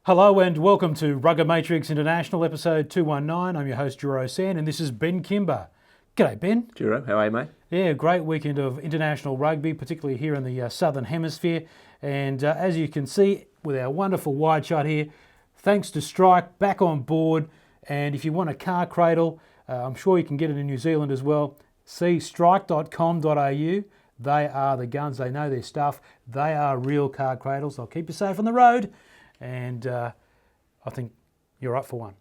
Hello and welcome to RuggaMatrix International episode 219. I'm your host, Juro San, and this is Ben Kimber. G'day, Ben. Juro, how are you, mate? Yeah, great weekend of international rugby, particularly here in the Southern Hemisphere. And as you can see with our wonderful wide shot here, thanks to Strike, back on board. And if you want a car cradle, I'm sure you can get it in New Zealand as well. See strike.com.au. They are the guns. They know their stuff. They are real car cradles. They'll keep you safe on the road. And I think you're up for one.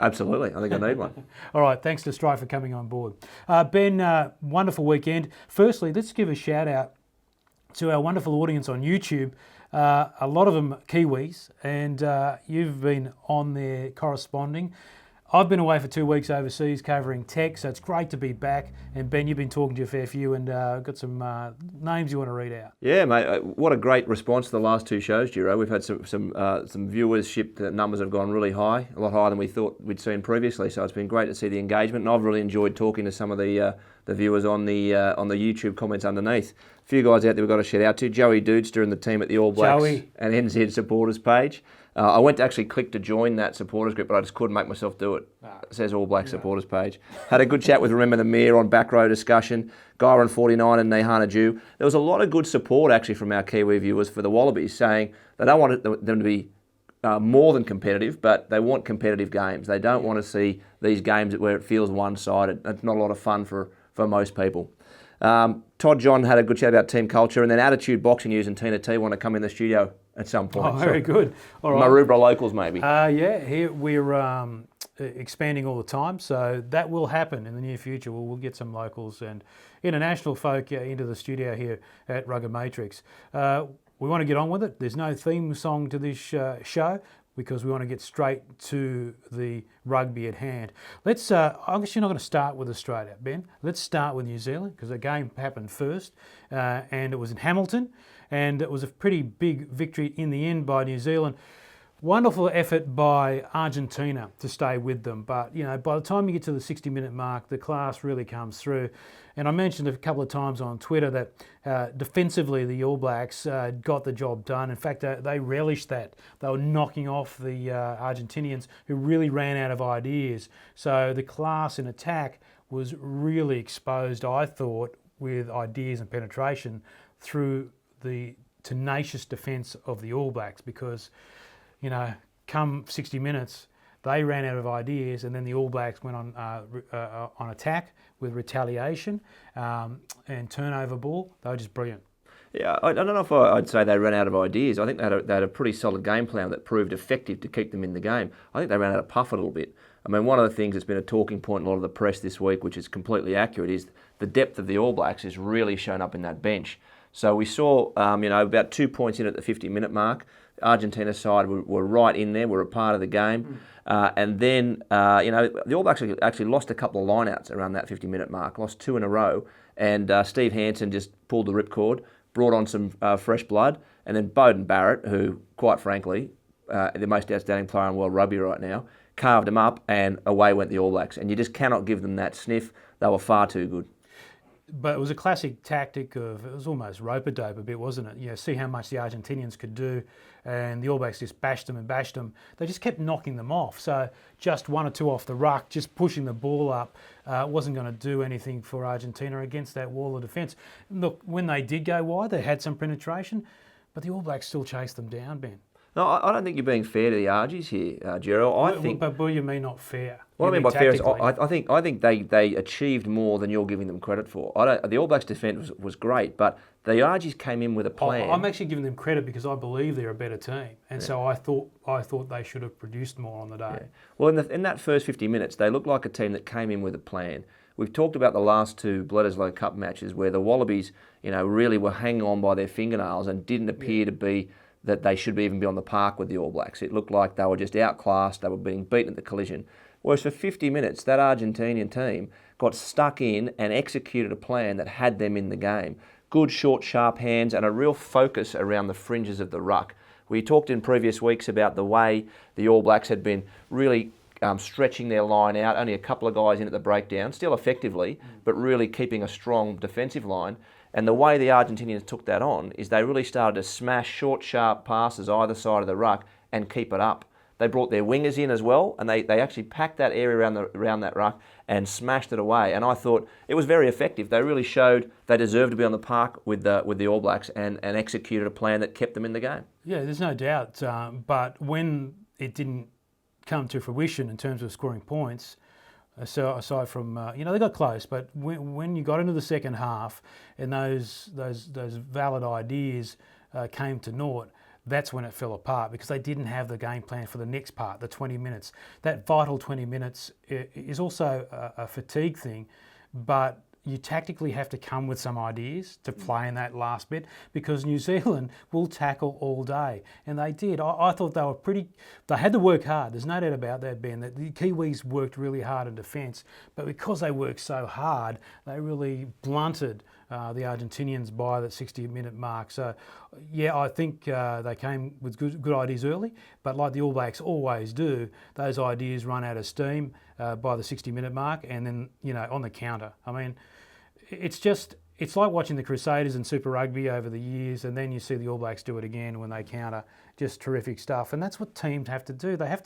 Absolutely. I think I need one. All right. Thanks to Strike for coming on board. Ben, wonderful weekend. Firstly, let's give a shout out to our wonderful audience on YouTube. A lot of them Kiwis, and you've been on there corresponding. I've been away for 2 weeks overseas covering tech, so it's great to be back. And Ben, you've been talking to a fair few and got some names you want to read out. Yeah, mate. What a great response to the last two shows, Juro. We've had some viewership. The numbers have gone really high, a lot higher than we thought we'd seen previously. So it's been great to see the engagement, and I've really enjoyed talking to some of the viewers on the YouTube comments underneath. A few guys out there we've got to shout out to. Joey Dudester and the team at the All Blacks and NZ supporters page. I went to actually click to join that supporters group, but I just couldn't make myself do it. It says All Black supporters page. Had a good chat with Remember the Mayor on back row discussion. Gyron 49 and Nehana Jew. There was a lot of good support actually from our Kiwi viewers for the Wallabies, saying they don't want them to be more than competitive, but they want competitive games. They don't want to see these games where it feels one-sided. It's not a lot of fun for most people. Todd John had a good chat about team culture, and then Attitude Boxing News and Tina T want to come in the studio at some point. Oh, very good. All right. Maroubra locals, maybe. Yeah, here we're expanding all the time, so that will happen in the near future. We'll get some locals and international folk into the studio here at RuggaMatrix. We want to get on with it. There's no theme song to this show because we want to get straight to the rugby at hand. Let's. I guess you're not going to start with Australia, Ben. Let's start with New Zealand because the game happened first, and it was in Hamilton. And it was a pretty big victory in the end by New Zealand. Wonderful effort by Argentina to stay with them. But, by the time you get to the 60-minute mark, the class really comes through. And I mentioned a couple of times on Twitter that defensively the All Blacks got the job done. In fact, they relished that. They were knocking off the Argentinians who really ran out of ideas. So the class in attack was really exposed, I thought, with ideas and penetration through the tenacious defence of the All Blacks because, come 60 minutes, they ran out of ideas and then the All Blacks went on attack with retaliation and turnover ball. They were just brilliant. Yeah, I don't know if I'd say they ran out of ideas. I think they had a pretty solid game plan that proved effective to keep them in the game. I think they ran out of puff a little bit. I mean, one of the things that's been a talking point in a lot of the press this week, which is completely accurate, is the depth of the All Blacks has really shown up in that bench. So we saw, about 2 points in at the 50-minute mark. Argentina's side were right in there, were a part of the game. And then, the All Blacks actually lost a couple of lineouts around that 50-minute mark, lost 2 in a row. And Steve Hansen just pulled the ripcord, brought on some fresh blood. And then Beauden Barrett, who, quite frankly, the most outstanding player in world rugby right now, carved them up and away went the All Blacks. And you just cannot give them that sniff. They were far too good. But it was a classic tactic it was almost rope-a-dope a bit, wasn't it? See how much the Argentinians could do, and the All Blacks just bashed them and bashed them. They just kept knocking them off. So just 1 or 2 off the ruck, just pushing the ball up, wasn't going to do anything for Argentina against that wall of defence. Look, when they did go wide, they had some penetration, but the All Blacks still chased them down, Ben. No, I don't think you're being fair to the Argies here, Jero. But what do you mean not fair? What I mean by fair is I think they achieved more than you're giving them credit for. The All Blacks' defence was great, but the Argies came in with a plan. I'm actually giving them credit because I believe they're a better team, and so I thought they should have produced more on the day. Yeah. Well, in that first 50 minutes, they looked like a team that came in with a plan. We've talked about the last 2 Bledisloe Cup matches where the Wallabies, really were hanging on by their fingernails and didn't appear to be that they should even be on the park with the All Blacks. It looked like they were just outclassed, they were being beaten at the collision. Whereas for 50 minutes, that Argentinian team got stuck in and executed a plan that had them in the game. Good, short, sharp hands and a real focus around the fringes of the ruck. We talked in previous weeks about the way the All Blacks had been really stretching their line out, only a couple of guys in at the breakdown, still effectively, but really keeping a strong defensive line. And the way the Argentinians took that on is they really started to smash short, sharp passes either side of the ruck and keep it up. They brought their wingers in as well, and they actually packed that area around that ruck and smashed it away. And I thought it was very effective. They really showed they deserved to be on the park with the All Blacks and executed a plan that kept them in the game. Yeah, there's no doubt. But when it didn't come to fruition in terms of scoring points, so aside from they got close, but when you got into the second half and those valid ideas came to naught, that's when it fell apart, because they didn't have the game plan for the next part, the 20 minutes. That vital 20 minutes is also a fatigue thing, but you tactically have to come with some ideas to play in that last bit, because New Zealand will tackle all day. And they did. I thought they had to work hard. There's no doubt about that, Ben. That the Kiwis worked really hard in defence, but because they worked so hard, they really blunted the Argentinians by the 60-minute mark. So, yeah, I think they came with good ideas early, but like the All Blacks always do, those ideas run out of steam by the 60-minute mark, and then, on the counter. I mean, it's like watching the Crusaders in Super Rugby over the years, and then you see the All Blacks do it again when they counter. Just terrific stuff, and that's what teams have to do. They have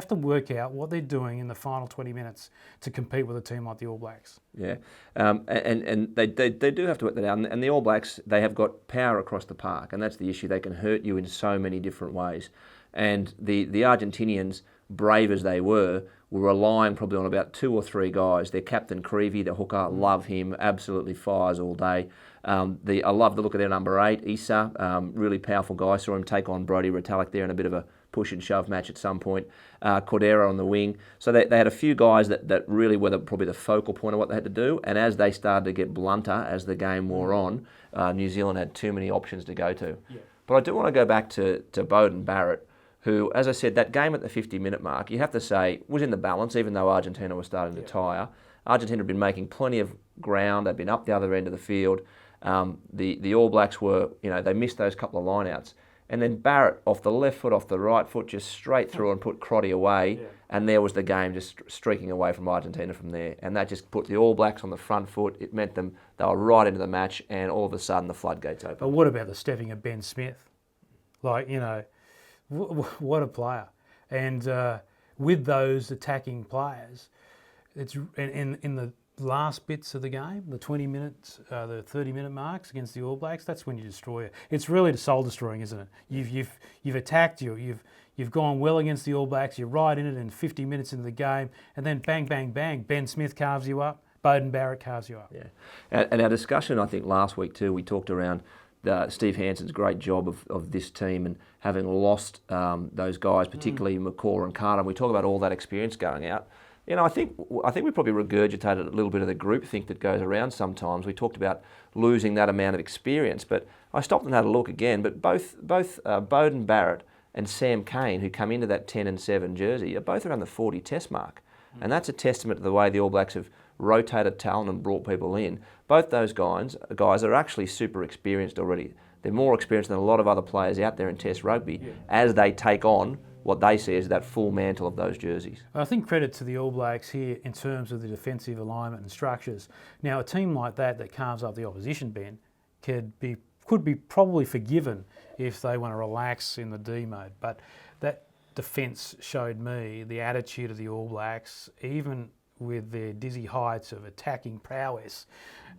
to work out what they're doing in the final 20 minutes to compete with a team like the All Blacks. Yeah, and they do have to work that out. And the All Blacks, they have got power across the park, and that's the issue. They can hurt you in so many different ways. And the Argentinians, brave as they were relying probably on about 2 or 3 guys. Their captain, Creevy, the hooker, love him, absolutely fires all day. I love the look of their number 8, Issa, really powerful guy. Saw him take on Brodie Retallick there in a bit of a push and shove match at some point. Cordero on the wing. So they had a few guys that really were probably the focal point of what they had to do. And as they started to get blunter as the game wore on, New Zealand had too many options to go to. Yeah. But I do want to go back to Beauden Barrett, who, as I said, that game at the 50-minute mark, you have to say, was in the balance, even though Argentina was starting to tire. Argentina had been making plenty of ground. They'd been up the other end of the field. The All Blacks were, they missed those couple of lineouts. And then Barrett, off the left foot, off the right foot, just straight through and put Crotty away. Yeah. And there was the game just streaking away from Argentina from there. And that just put the All Blacks on the front foot. It meant they were right into the match, and all of a sudden the floodgates opened. But what about the stepping of Ben Smith? What a player. And with those attacking players, it's in the last bits of the game, the 20 minutes, the 30-minute marks against the All Blacks, that's when you destroy it. It's really soul destroying, isn't it? You've attacked, you've gone well against the All Blacks, you're right in it, and 50 minutes into the game, and then bang, bang, bang, Ben Smith carves you up, Beauden Barrett carves you up. Yeah. And our discussion, I think, last week too, we talked around Steve Hansen's great job of this team and having lost those guys, particularly McCaw and Carter. And we talk about all that experience going out. I think we probably regurgitated a little bit of the groupthink that goes around sometimes. We talked about losing that amount of experience, but I stopped and had a look again. But both Beauden Barrett and Sam Cane, who come into that 10 and 7 jersey, are both around the 40 test mark. And that's a testament to the way the All Blacks have rotated talent and brought people in. Both those guys are actually super experienced already. They're more experienced than a lot of other players out there in Test rugby as they take on what they see as that full mantle of those jerseys. I think credit to the All Blacks here in terms of the defensive alignment and structures. Now, a team like that carves up the opposition, Ben, could be probably forgiven if they want to relax in the D mode. But that defence showed me the attitude of the All Blacks, even with their dizzy heights of attacking prowess,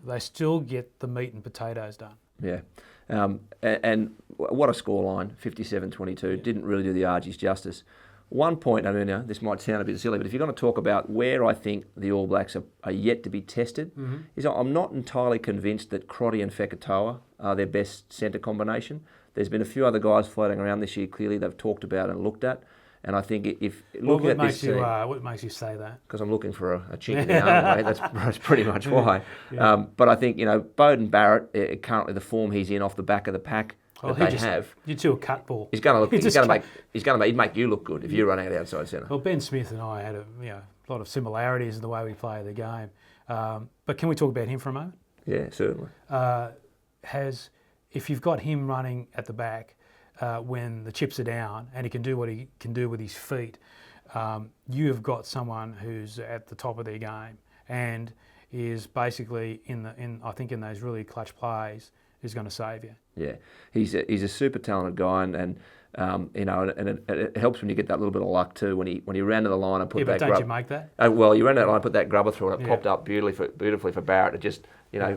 they still get the meat and potatoes done. Yeah. And what a scoreline, 57-22, didn't really do the Argies justice. One point, this might sound a bit silly, but if you're going to talk about where I think the All Blacks are yet to be tested, is I'm not entirely convinced that Crotty and Fekitoa are their best centre combination. There's been a few other guys floating around this year, clearly they've talked about and looked at. And I think if looking at this team... What makes you say that? Because I'm looking for a chink in the armour, mate. That's pretty much why. Yeah. But I think, Beauden Barrett, currently the form he's in off the back of the pack that they have... You two a cut ball. He's going to make you look good if you run out outside centre. Well, Ben Smith and I had a lot of similarities in the way we play the game. But can we talk about him for a moment? Yeah, certainly. If you've got him running at the back... when the chips are down and he can do what he can do with his feet, you have got someone who's at the top of their game and is basically I think in those really clutch plays is going to save you. Yeah, he's a super talented guy, and You know, and it helps when you get that little bit of luck too. When he ran to the line and put that. But don't you make that? Well, you ran to the line, put that grubber through, and it popped up beautifully for Barrett. It just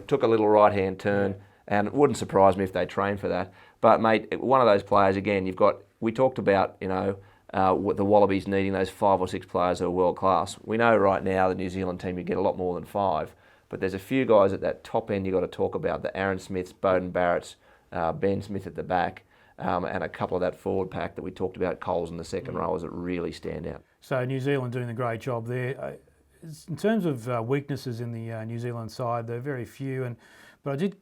took a little right hand turn, and it wouldn't surprise me if they trained for that. But mate, one of those players again. We talked about the Wallabies needing those 5 or 6 players who are world class. We know right now the New Zealand team you get a lot more than 5, but there's a few guys at that top end you got to talk about: the Aaron Smiths, Beauden Barretts, Ben Smith at the back. And a couple of that forward pack that we talked about, Coles in the second row, that really stand out. So New Zealand doing a great job there. In terms of weaknesses in the New Zealand side, there are very few, but I did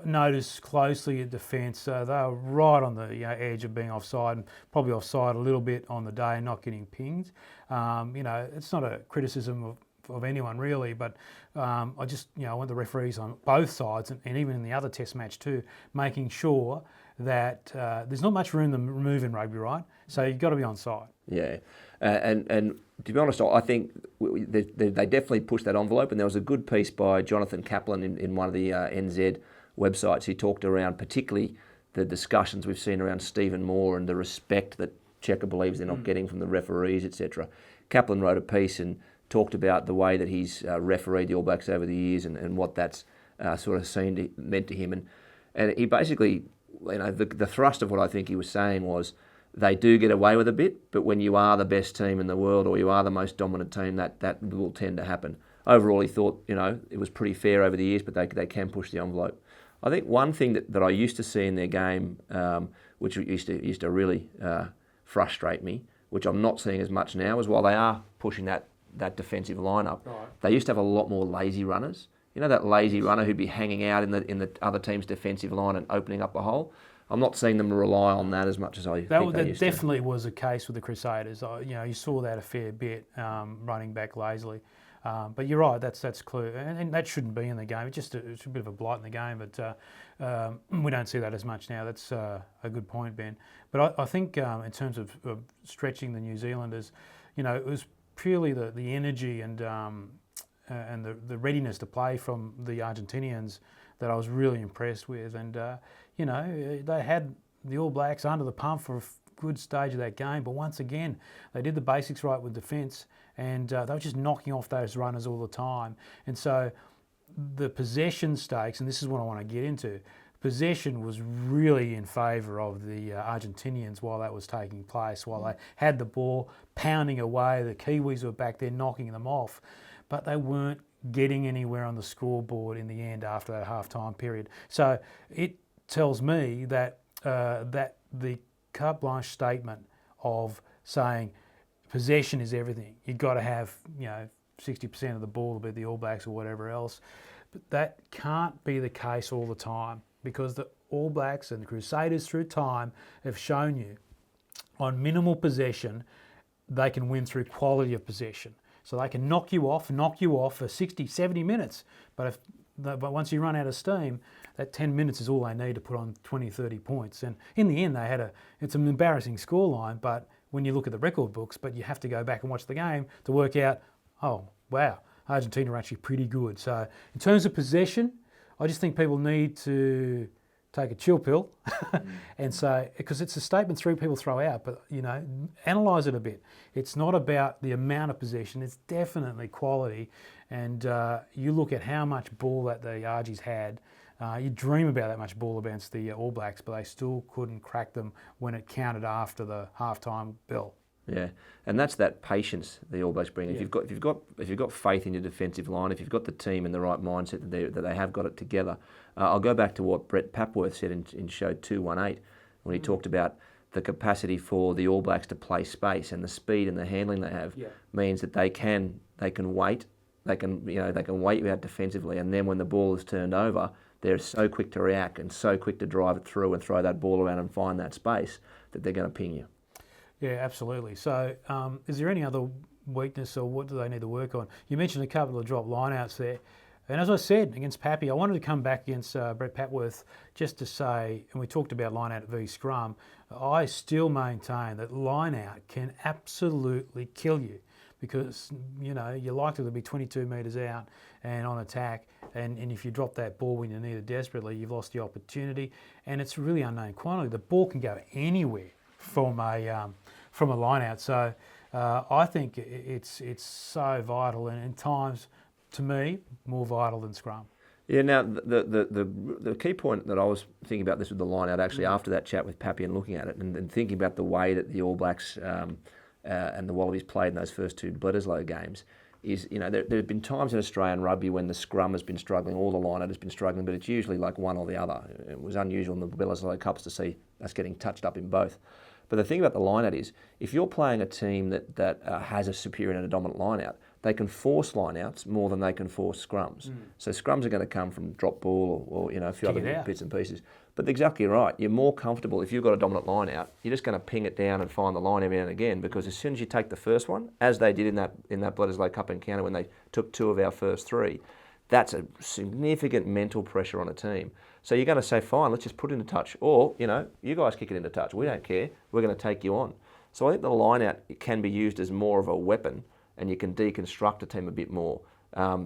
notice closely at defence, they were right on the edge of being offside, and probably offside a little bit on the day, not getting pinged. It's not a criticism of anyone really, but I want the referees on both sides, and even in the other test match too, making sure that there's not much room to move in rugby, right? So you've got to be on side. Yeah, and to be honest, I think they definitely pushed that envelope, and there was a good piece by Jonathan Kaplan in one of the NZ websites. He talked around particularly the discussions we've seen around Stephen Moore and the respect that Checker believes they're not getting from the referees, etc. Kaplan wrote a piece and talked about the way that he's refereed the All Blacks over the years and what that's sort of meant to him, and he basically, the thrust of what I think he was saying was they do get away with a bit, but when you are the best team in the world or you are the most dominant team, that will tend to happen. Overall, he thought it was pretty fair over the years, but they can push the envelope. I think one thing that I used to see in their game, which used to really frustrate me, which I'm not seeing as much now, is while they are pushing that defensive lineup, they used to have a lot more lazy runners. That lazy runner who'd be hanging out in the other team's defensive line and opening up a hole. I'm not seeing them rely on that as much as I think they used to. That definitely was a case with the Crusaders. You saw that a fair bit, running back lazily. But you're right, that's clear, and that shouldn't be in the game. It's a bit of a blight in the game, but we don't see that as much now. That's a good point, Ben. But I think in terms of stretching the New Zealanders, it was purely the energy and the readiness to play from the Argentinians that I was really impressed with. And, they had the All Blacks under the pump for a good stage of that game. But once again, they did the basics right with defence, and they were just knocking off those runners all the time. And so the possession stakes, and this is what I want to get into, possession was really in favour of the Argentinians while that was taking place, while they had the ball pounding away. The Kiwis were back there knocking them off, but they weren't getting anywhere on the scoreboard in the end after that half-time period. So it tells me that that the carte blanche statement of saying possession is everything, you've got to have 60% of the ball to beat the All Blacks or whatever else, but that can't be the case all the time, because the All Blacks and the Crusaders through time have shown you on minimal possession they can win through quality of possession. So they can knock you off for 60, 70 minutes. But once you run out of steam, that 10 minutes is all they need to put on 20, 30 points. And in the end, it's an embarrassing scoreline, but when you look at the record books, but you have to go back and watch the game to work out, oh, wow, Argentina are actually pretty good. So in terms of possession, I just think people need to take a chill pill and say, because it's a statement three people throw out, but analyse it a bit. It's not about the amount of possession, it's definitely quality. And you look at how much ball that the Argies had, you dream about that much ball against the All Blacks, but they still couldn't crack them when it counted after the half-time bell. Yeah, and that's that patience the All Blacks bring. Yeah. If you've got faith in your defensive line, if you've got the team in the right mindset that they have got it together. I'll go back to what Brett Papworth said in show 218 when he talked about the capacity for the All Blacks to play space, and the speed and the handling they have means that they can wait. They can wait you out defensively, and then when the ball is turned over, they're so quick to react and so quick to drive it through and throw that ball around and find that space that they're going to ping you. Yeah, absolutely. So is there any other weakness, or what do they need to work on? You mentioned a couple of drop lineouts there. And as I said, against Pappy, I wanted to come back against Brett Papworth just to say, and we talked about lineout v scrum, I still maintain that lineout can absolutely kill you, because you're likely to be 22 metres out and on attack, and if you drop that ball when you need it desperately, you've lost the opportunity, and it's really unknown quantity. The ball can go anywhere from a line out. So I think it's so vital, and in times, to me, more vital than scrum. Yeah, now the key point that I was thinking about this with the line out actually after that chat with Pappy and looking at it and thinking about the way that the All Blacks and the Wallabies played in those first two Bledisloe games is, there have been times in Australian rugby when the scrum has been struggling, or the line out has been struggling, but it's usually like one or the other. It was unusual in the Bledisloe Cups to see us getting touched up in both. But the thing about the line out is, if you're playing a team that has a superior and a dominant line out, they can force line-outs more than they can force scrums. So scrums are going to come from drop ball or a few other bits and pieces. But exactly right. You're more comfortable if you've got a dominant line-out. You're just going to ping it down and find the line every now and again, because as soon as you take the first one, as they did in that Bledisloe Cup encounter when they took 2 of our first 3, that's a significant mental pressure on a team. So you're going to say, fine, let's just put it into touch. Or, you guys kick it into touch. We don't care. We're going to take you on. So I think the line-out can be used as more of a weapon, and you can deconstruct a team a bit more.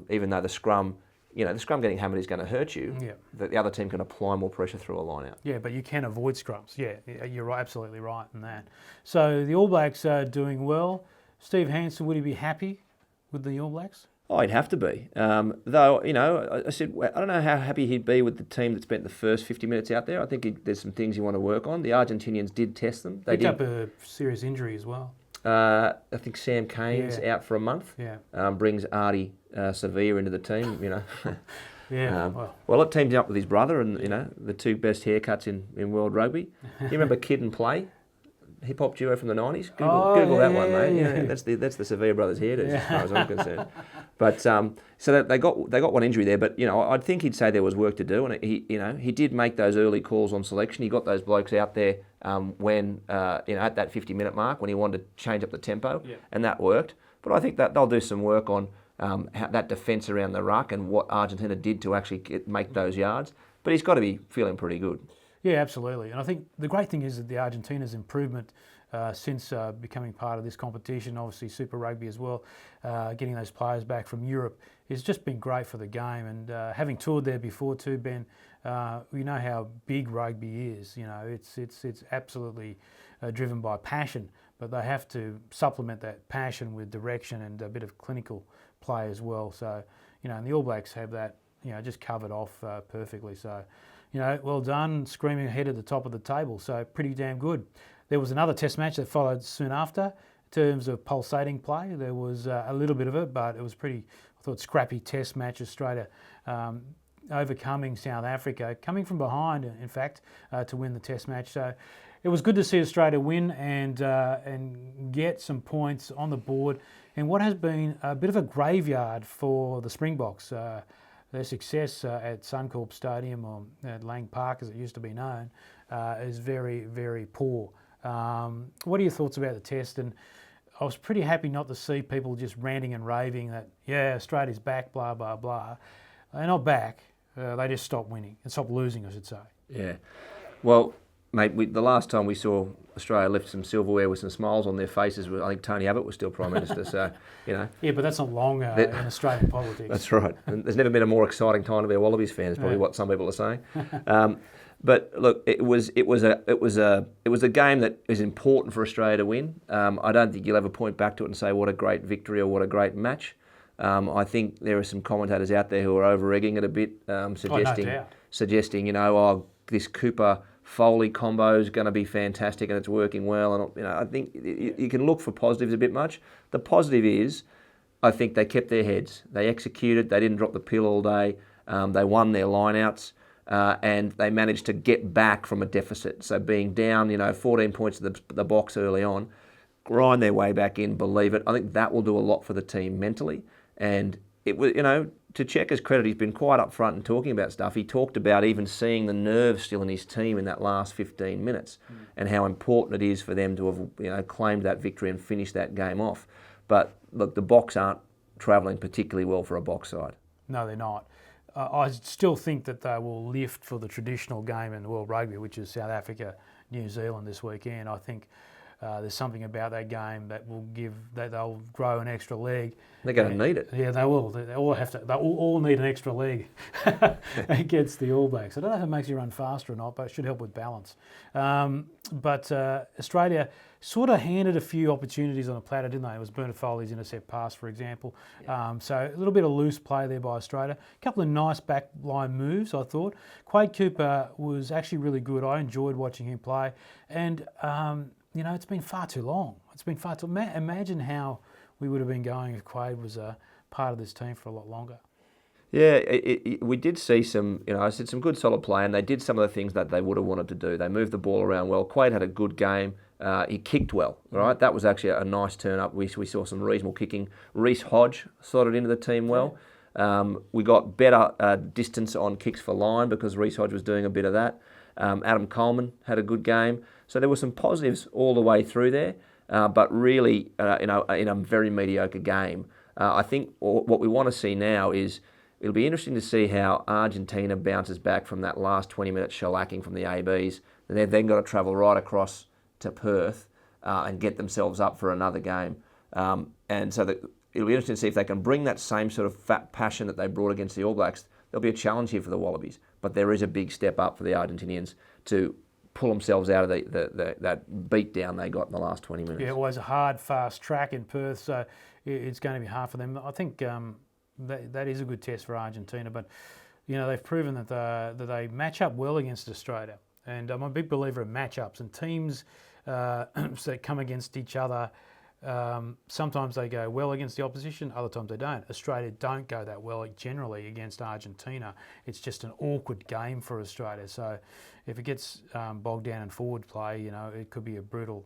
Even though the scrum getting hammered is going to hurt you, the other team can apply more pressure through a line out. Yeah, but you can avoid scrums. Yeah, you're right, absolutely right in that. So the All Blacks are doing well. Steve Hansen, would he be happy with the All Blacks? Oh, he'd have to be. Though, I said, I don't know how happy he'd be with the team that spent the first 50 minutes out there. I think there's some things you want to work on. The Argentinians did test them. They picked up a serious injury as well. I think Sam Kane's out for a month. Yeah. Brings Artie Sevilla into the team. Well, it teams up with his brother, and the 2 best haircuts in world rugby. You remember Kid and Play, hip hop duo from the 90s? Google that one, mate. Yeah. That's the Sevilla brothers' hairdos, as far as I'm concerned. But so they got one injury there, but I'd think he'd say there was work to do, and he did make those early calls on selection. He got those blokes out there when at that 50-minute mark when he wanted to change up the tempo, and that worked. But I think that they'll do some work on that defence around the ruck and what Argentina did to actually make those yards. But he's got to be feeling pretty good. Yeah, absolutely. And I think the great thing is that the Argentina's improvement since becoming part of this competition, obviously Super Rugby as well, getting those players back from Europe, has just been great for the game. And having toured there before too, Ben, we know how big rugby is. It's absolutely driven by passion, but they have to supplement that passion with direction and a bit of clinical play as well. So, and the All Blacks have that, just covered off perfectly. So, well done, screaming ahead at the top of the table. So pretty damn good. There was another test match that followed soon after. In terms of pulsating play, there was a little bit of it, but it was pretty, I thought, scrappy test match. Australia overcoming South Africa, coming from behind, in fact, to win the test match. So it was good to see Australia win and get some points on the board in what has been a bit of a graveyard for the Springboks. Their success at Suncorp Stadium, or at Lang Park as it used to be known, is very, very poor. What are your thoughts about the test? And I was pretty happy not to see people just ranting and raving that, Australia's back, blah, blah, blah. They're not back. They just stopped winning and stopped losing, I should say. Yeah. Well, mate, the last time we saw Australia lift some silverware with some smiles on their faces, I think Tony Abbott was still Prime Minister, so, Yeah, but that's not long in Australian politics. That's right. And there's never been a more exciting time to be a Wallabies fan, is probably what some people are saying. But look, it was a game that is important for Australia to win. I don't think you'll ever point back to it and say what a great victory or what a great match. I think there are some commentators out there who are over-egging it a bit, suggesting, this Cooper-Foley combo is going to be fantastic and it's working well. And I think you can look for positives a bit much. The positive is, I think they kept their heads. They executed. They didn't drop the pill all day. They won their lineouts. And they managed to get back from a deficit. So being down, 14 points to the box early on, grind their way back in, believe it. I think that will do a lot for the team mentally. And it was, to Cheika's credit, he's been quite upfront in talking about stuff. He talked about even seeing the nerve still in his team in that last 15 minutes and how important it is for them to have, claimed that victory and finished that game off. But look, the Boks aren't travelling particularly well for a Boks side. No, they're not. I still think that they will lift for the traditional game in World Rugby, which is South Africa, New Zealand this weekend. I think There's something about that game that will give that they'll grow an extra leg. They're going to need it. Yeah, they will. They all have to. They all need an extra leg against the All Blacks. I don't know if it makes you run faster or not, but it should help with balance. But Australia sort of handed a few opportunities on a platter, didn't they? It was Bernard Foley's intercept pass, for example. Yeah. So a little bit of loose play there by Australia. A couple of nice back line moves, I thought. Quade Cooper was actually really good. I enjoyed watching him play. And, it's been far too long. It's been far too long. Imagine how we would have been going if Quade was a part of this team for a lot longer. Yeah, we did see some, I said some good solid play, and they did some of the things that they would have wanted to do. They moved the ball around well. Quade had a good game. He kicked well, right? That was actually a nice turn up. We saw some reasonable kicking. Reece Hodge slotted into the team well. We got better distance on kicks for line because Reece Hodge was doing a bit of that. Adam Coleman had a good game. So there were some positives all the way through there, but really in a very mediocre game. I think what we want to see now is it'll be interesting to see how Argentina bounces back from that last 20-minute shellacking from the ABs. They've then got to travel right across to Perth and get themselves up for another game. And so it'll be interesting to see if they can bring that same sort of fat passion that they brought against the All Blacks. There'll be a challenge here for the Wallabies, but there is a big step up for the Argentinians to pull themselves out of that beat down they got in the last 20 minutes. Yeah, it was a hard, fast track in Perth, so it's going to be hard for them. I think that is a good test for Argentina, but they've proven that they match up well against Australia, and I'm a big believer in matchups and teams that come against each other. Sometimes they go well against the opposition, other times they don't. Australia don't go that well generally against Argentina. It's just an awkward game for Australia. So if it gets bogged down in forward play, it could be a brutal.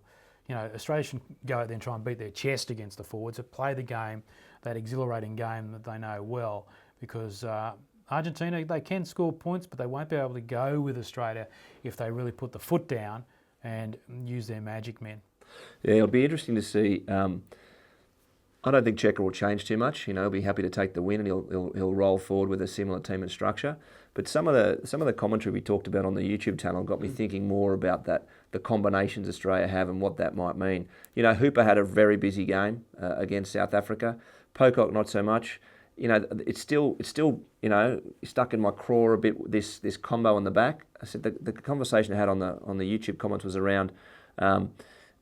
Australia should go out there and try and beat their chest against the forwards, play the game, that exhilarating game that they know well, because Argentina, they can score points, but they won't be able to go with Australia if they really put the foot down and use their magic men. Yeah, it'll be interesting to see. I don't think Cheika will change too much. He'll be happy to take the win, and he'll roll forward with a similar team and structure. But some of the commentary we talked about on the YouTube channel got me thinking more about the combinations Australia have and what that might mean. Hooper had a very busy game against South Africa. Pocock not so much. It's still stuck in my craw a bit. This combo in the back. I said the conversation I had on the YouTube comments was around.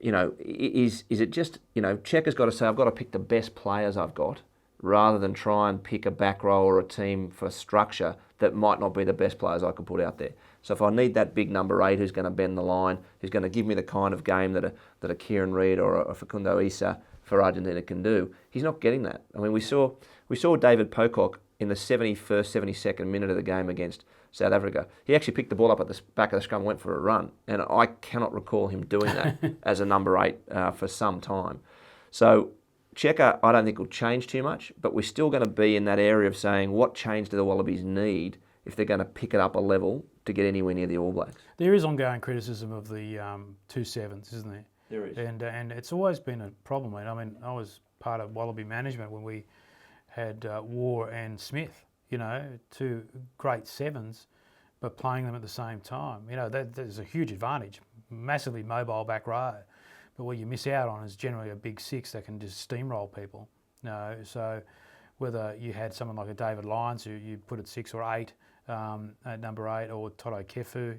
Is it just, Cheika's got to say, I've got to pick the best players I've got rather than try and pick a back row or a team for structure that might not be the best players I could put out there. So if I need that big number 8 who's going to bend the line, who's going to give me the kind of game that a Kieran Reid or a Facundo Issa for Argentina can do, he's not getting that. I mean, we saw David Pocock in the 71st, 72nd minute of the game against South Africa. He actually picked the ball up at the back of the scrum and went for a run. And I cannot recall him doing that as a number 8 for some time. So Cheika, I don't think will change too much, but we're still going to be in that area of saying what change do the Wallabies need if they're going to pick it up a level to get anywhere near the All Blacks. There is ongoing criticism of the 2 sevens, isn't there? There is. And it's always been a problem. I mean, I was part of Wallaby management when we had War and Smith, 2 great 7s, but playing them at the same time. There's a huge advantage, massively mobile back row. But what you miss out on is generally a big 6 that can just steamroll people. So whether you had someone like a David Lyons who you put at 6 or 8, at number 8, or Toto Kefu,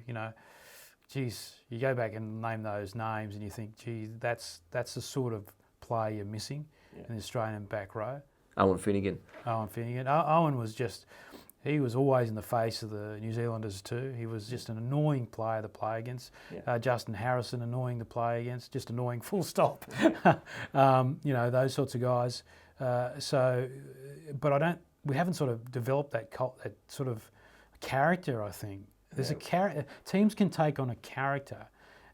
geez, you go back and name those names and you think, geez, that's the sort of play you're missing in the Australian back row. Owen Finnegan. Owen was just, he was always in the face of the New Zealanders too. He was just an annoying player to play against. Yeah. Justin Harrison, annoying to play against, just annoying, full stop. Those sorts of guys. But we haven't sort of developed that sort of character, I think. There's a character. Teams can take on a character,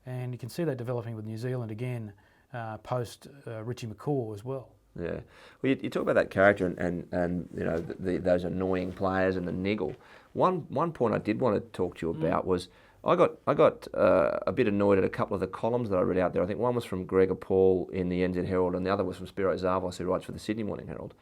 and you can see that developing with New Zealand again, post Richie McCaw as well. Yeah, well, you talk about that character and those annoying players and the niggle. One point I did want to talk to you about was I got a bit annoyed at a couple of the columns that I read out there. I think one was from Gregor Paul in the NZ Herald, and the other was from Spiro Zavos, who writes for the Sydney Morning Herald.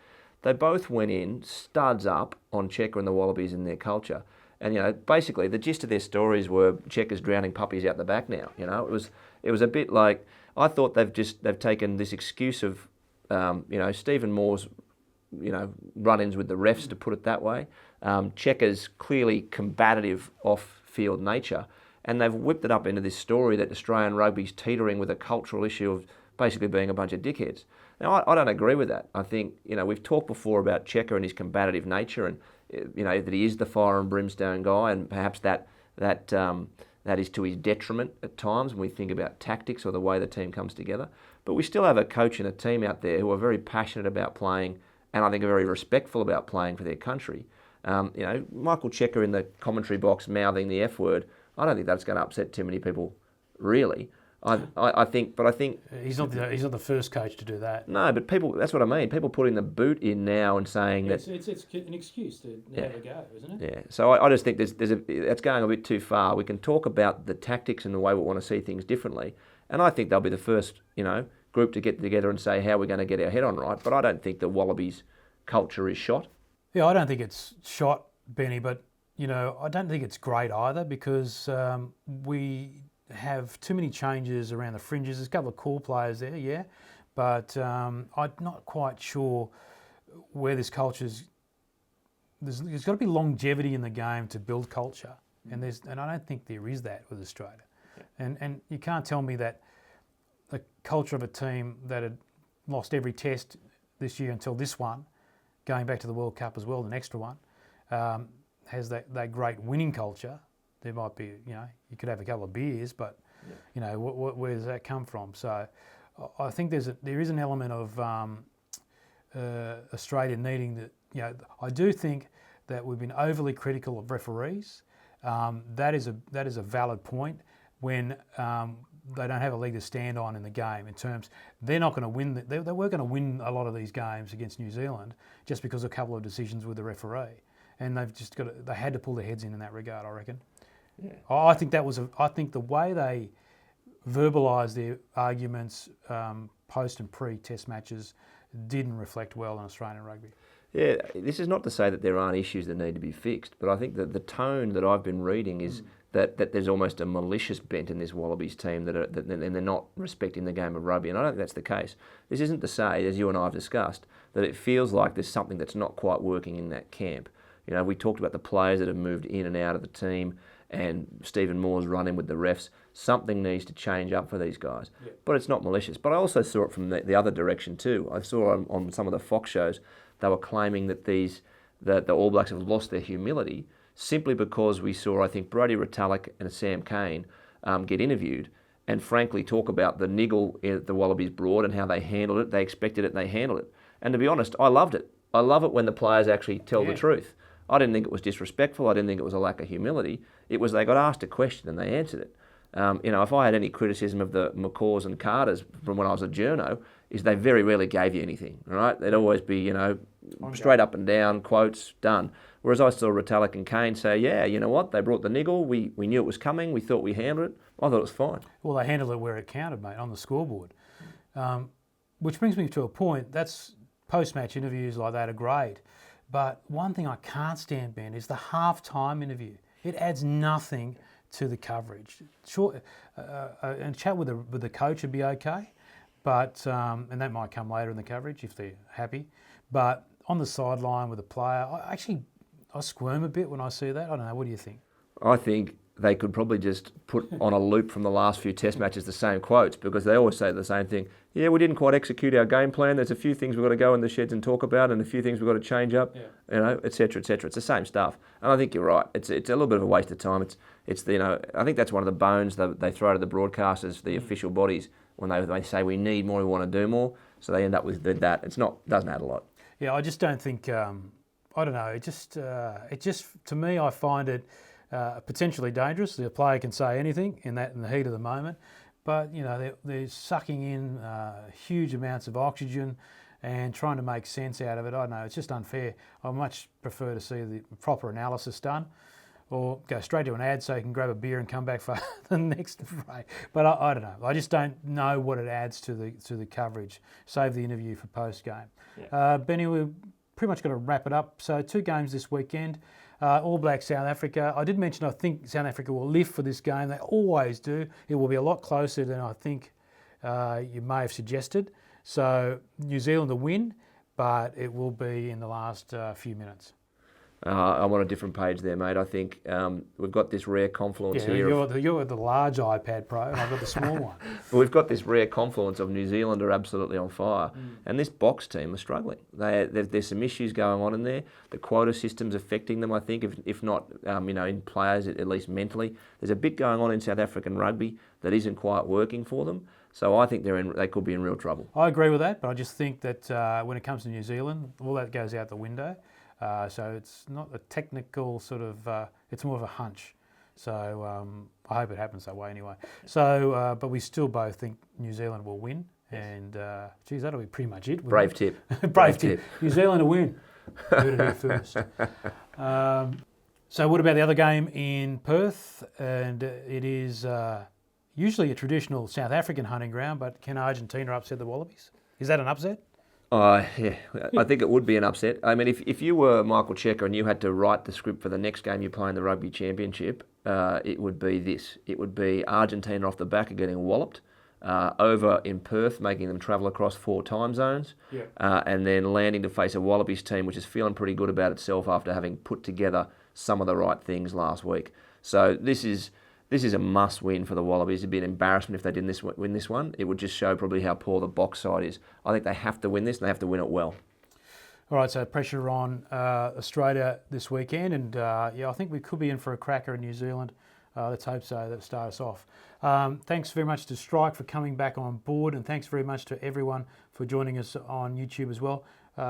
They both went in studs up on Cheika and the Wallabies and their culture. And basically the gist of their stories were Cheika's drowning puppies out the back now. It was a bit like, I thought they've taken this excuse of, Stephen Moore's, run-ins with the refs, to put it that way. Cheika's clearly combative off-field nature, and they've whipped it up into this story that Australian rugby's teetering with a cultural issue of basically being a bunch of dickheads. Now, I don't agree with that. I think, we've talked before about Cheika and his combative nature, and that he is the fire and brimstone guy, and perhaps that is to his detriment at times when we think about tactics or the way the team comes together. But we still have a coach and a team out there who are very passionate about playing, and I think are very respectful about playing for their country. Michael Cheika in the commentary box mouthing the F word, I don't think that's going to upset too many people, really. I think he's not the first coach to do that. No, but that's what I mean. People putting the boot in now and saying it's an excuse to have a go, isn't it? Yeah. So I just think that's going a bit too far. We can talk about the tactics and the way we want to see things differently, and I think they'll be the first group to get together and say how we're going to get our head on right. But I don't think the Wallabies culture is shot. Yeah, I don't think it's shot, Benny, but I don't think it's great either, because we have too many changes around the fringes. There's a couple of cool players there, yeah, but I'm not quite sure where this culture's. There's got to be longevity in the game to build culture, and I don't think there is that with Australia. Yeah. And you can't tell me that the culture of a team that had lost every test this year until this one, going back to the World Cup as well, an extra one, has that great winning culture. There might be, you could have a couple of beers, but, where does that come from? So I think there is an element of Australia needing that, I do think that we've been overly critical of referees. That is a valid point when they don't have a leg to stand on in the game, in terms they're not going to win. They were going to win a lot of these games against New Zealand just because of a couple of decisions with the referee. And they had to pull their heads in that regard, I reckon. Yeah. I think the way they verbalised their arguments post and pre-test matches didn't reflect well on Australian rugby. Yeah, this is not to say that there aren't issues that need to be fixed, but I think that the tone that I've been reading is that there's almost a malicious bent in this Wallabies team, and they're not respecting the game of rugby, and I don't think that's the case. This isn't to say, as you and I have discussed, that it feels like there's something that's not quite working in that camp. We talked about the players that have moved in and out of the team, and Stephen Moore's run-in with the refs. Something needs to change up for these guys. Yeah. But it's not malicious. But I also saw it from the other direction too. I saw on some of the Fox shows, they were claiming that the All Blacks have lost their humility simply because we saw, I think, Brodie Retallick and Sam Cane get interviewed and frankly talk about the niggle the Wallabies brought and how they handled it. They expected it and they handled it. And to be honest, I loved it. I love it when the players actually tell the truth. I didn't think it was disrespectful. I didn't think it was a lack of humility. It was they got asked a question and they answered it. If I had any criticism of the McCaws and Carters from when I was a journo, is they very rarely gave you anything, right? They'd always be, straight up and down, quotes, done. Whereas I saw Retallick and Cane say, yeah, you know what, they brought the niggle, we knew it was coming, we thought we handled it. I thought it was fine. Well, they handled it where it counted, mate, on the scoreboard. Which brings me to a point, that's post-match interviews like that are great. But one thing I can't stand, Ben, is the half-time interview. It adds nothing to the coverage. Sure, and chat with the coach would be okay, but and that might come later in the coverage if they're happy. But on the sideline with a player, I squirm a bit when I see that. I don't know. What do you think? I think they could probably just put on a loop from the last few test matches the same quotes, because they always say the same thing. Yeah, we didn't quite execute our game plan. There's a few things we've got to go in the sheds and talk about, and a few things we've got to change up, et cetera, et cetera. It's the same stuff. And I think you're right. It's a little bit of a waste of time. It's I think that's one of the bones that they throw to the broadcasters, the official bodies, when they say we need more, we want to do more. So they end up with that. Doesn't add a lot. Yeah, I just don't think. I don't know. It just to me, I find it potentially dangerous. The player can say anything in the heat of the moment, but they're sucking in huge amounts of oxygen and trying to make sense out of it. I don't know. It's just unfair. I much prefer to see the proper analysis done, or go straight to an ad so you can grab a beer and come back for the next break. But I don't know. I just don't know what it adds to the coverage. Save the interview for post game. Yeah. Benny, we've pretty much got to wrap it up. So 2 games this weekend. All Blacks South Africa. I did mention I think South Africa will live for this game. They always do. It will be a lot closer than I think you may have suggested. So New Zealand to win, but it will be in the last few minutes. I'm on a different page there, mate. I think we've got this rare confluence here. You're the large iPad Pro, and I've got the small one. We've got this rare confluence of New Zealand are absolutely on fire, and this box team are struggling. There's some issues going on in there. The quota system's affecting them, I think, if not, in players, at least mentally. There's a bit going on in South African rugby that isn't quite working for them. So I think they could be in real trouble. I agree with that, but I just think that when it comes to New Zealand, all that goes out the window. So it's not a technical sort of, it's more of a hunch. So I hope it happens that way anyway. So, but we still both think New Zealand will win. And, geez, that'll be pretty much it. Brave tip. Brave tip. New Zealand will win. Heard it here first. So what about the other game in Perth? And it is usually a traditional South African hunting ground, but can Argentina upset the Wallabies? Is that an upset? Yeah, I think it would be an upset. I mean, if you were Michael Checker and you had to write the script for the next game you play in the Rugby Championship, it would be this. It would be Argentina off the back of getting walloped, over in Perth, making them travel across 4 time zones, and then landing to face a Wallabies team which is feeling pretty good about itself after having put together some of the right things last week. So this is a must-win for the Wallabies. It'd be an embarrassment if they didn't win this one. It would just show probably how poor the box side is. I think they have to win this, and they have to win it well. All right, so pressure on Australia this weekend, and I think we could be in for a cracker in New Zealand. Let's hope so. That start us off. Thanks very much to Strike for coming back on board, and thanks very much to everyone for joining us on YouTube as well.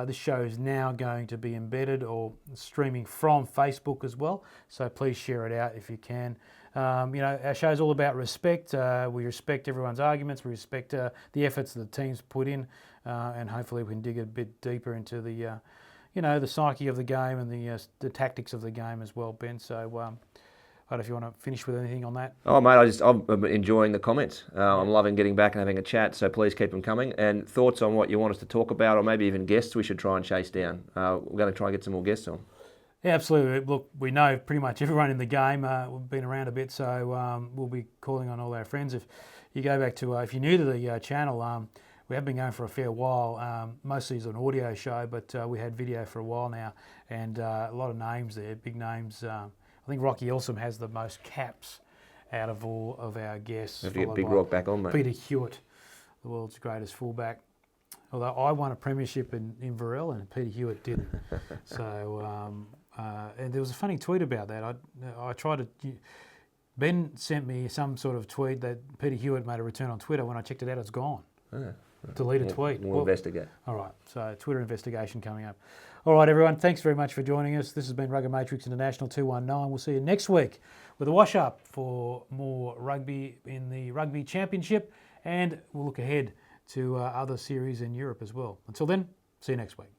This show is now going to be embedded or streaming from Facebook as well, so please share it out if you can. Our show is all about respect. We respect everyone's arguments. We respect the efforts that the teams put in, and hopefully we can dig a bit deeper into the, the psyche of the game and the tactics of the game as well, Ben. So, I don't know if you want to finish with anything on that. Oh, mate, I'm enjoying the comments. I'm loving getting back and having a chat, so please keep them coming. And thoughts on what you want us to talk about, or maybe even guests we should try and chase down. We're going to try and get some more guests on. Yeah, absolutely. Look, we know pretty much everyone in the game. We've been around a bit, so we'll be calling on all our friends. If you go back to, if you're new to the channel, we have been going for a fair while. Mostly as an audio show, but we had video for a while now, and a lot of names there, big names. I think Rocky Elsom has the most caps out of all of our guests. Have to get Big Rock back on, mate. Peter Hewitt, the world's greatest fullback. Although I won a premiership in Inverell and Peter Hewitt didn't. So, and there was a funny tweet about that. I tried to... Ben sent me some sort of tweet that Peter Hewitt made a return on Twitter. When I checked it out, it's gone. Deleted tweet. We'll investigate. All right, so Twitter investigation coming up. All right, everyone, thanks very much for joining us. This has been RuggaMatrix International 219. We'll see you next week with a wash-up for more rugby in the Rugby Championship, and we'll look ahead to other series in Europe as well. Until then, see you next week.